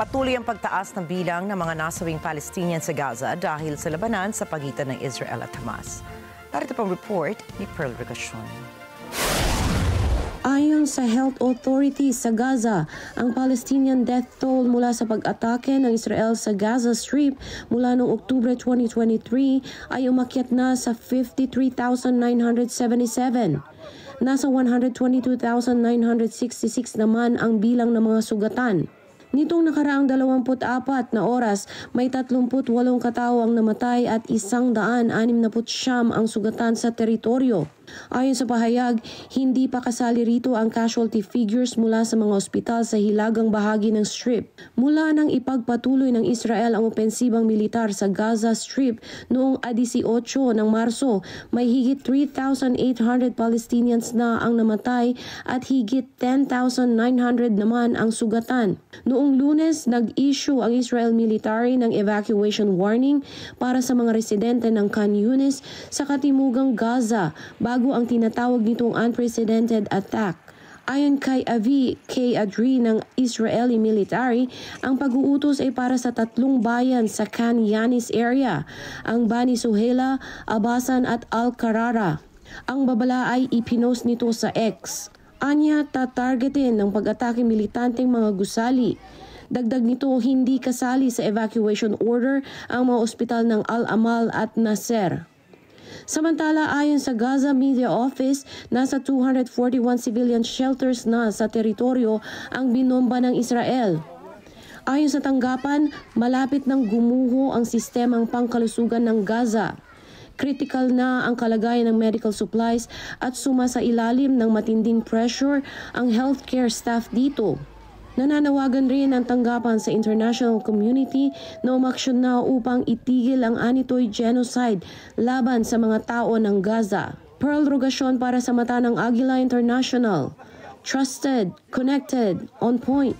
Patuloy ang pagtaas ng bilang ng mga nasawing Palestinian sa Gaza dahil sa labanan sa pagitan ng Israel at Hamas. Narito pang report ni Pearl Regasyon. Ayon sa Health Authority sa Gaza, ang Palestinian death toll mula sa pag-atake ng Israel sa Gaza Strip mula noong Oktubre 2023 ay umakyat na sa 53,977. Nasa 122,966 naman ang bilang ng mga sugatan. Nitong nakaraang 24 na oras, may 38 katao ang namatay at 169 ang sugatan sa teritoryo. Ayon sa pahayag, hindi pa kasali rito ang casualty figures mula sa mga ospital sa hilagang bahagi ng Strip. Mula nang ipagpatuloy ng Israel ang opensibang militar sa Gaza Strip noong 18 ng Marso, may higit 3,800 Palestinians na ang namatay at higit 10,900 naman ang sugatan. Noong Lunes, nag-issue ang Israel military ng evacuation warning para sa mga residente ng Khan Yunis sa katimugang Gaza bago ang tinatawag nitong unprecedented attack. Ayon kay Avi K. Adri ng Israeli military, ang pag-uutos ay para sa 3 bayan sa Khan Yunis area, ang Bani Suhela, Abasan at Al-Qarara. Ang babala ay ipinost nito sa X. Anya, tatargetin ng pag-atake militanteng mga gusali. Dagdag nito, hindi kasali sa evacuation order ang mga ospital ng Al-Amal at Nasser. Samantala, ayon sa Gaza Media Office, nasa 241 civilian shelters na sa teritoryo ang binomba ng Israel. Ayon sa tanggapan, malapit nang gumuho ang sistemang pangkalusugan ng Gaza. Critical na ang kalagayan ng medical supplies at suma sa ilalim ng matinding pressure ang healthcare staff dito. Nananawagan rin ang tanggapan sa international community na umaksyon na upang itigil ang anitoy genocide laban sa mga tao ng Gaza. Pearl Rogasyon para sa mata ng Aguila International. Trusted, connected, on point.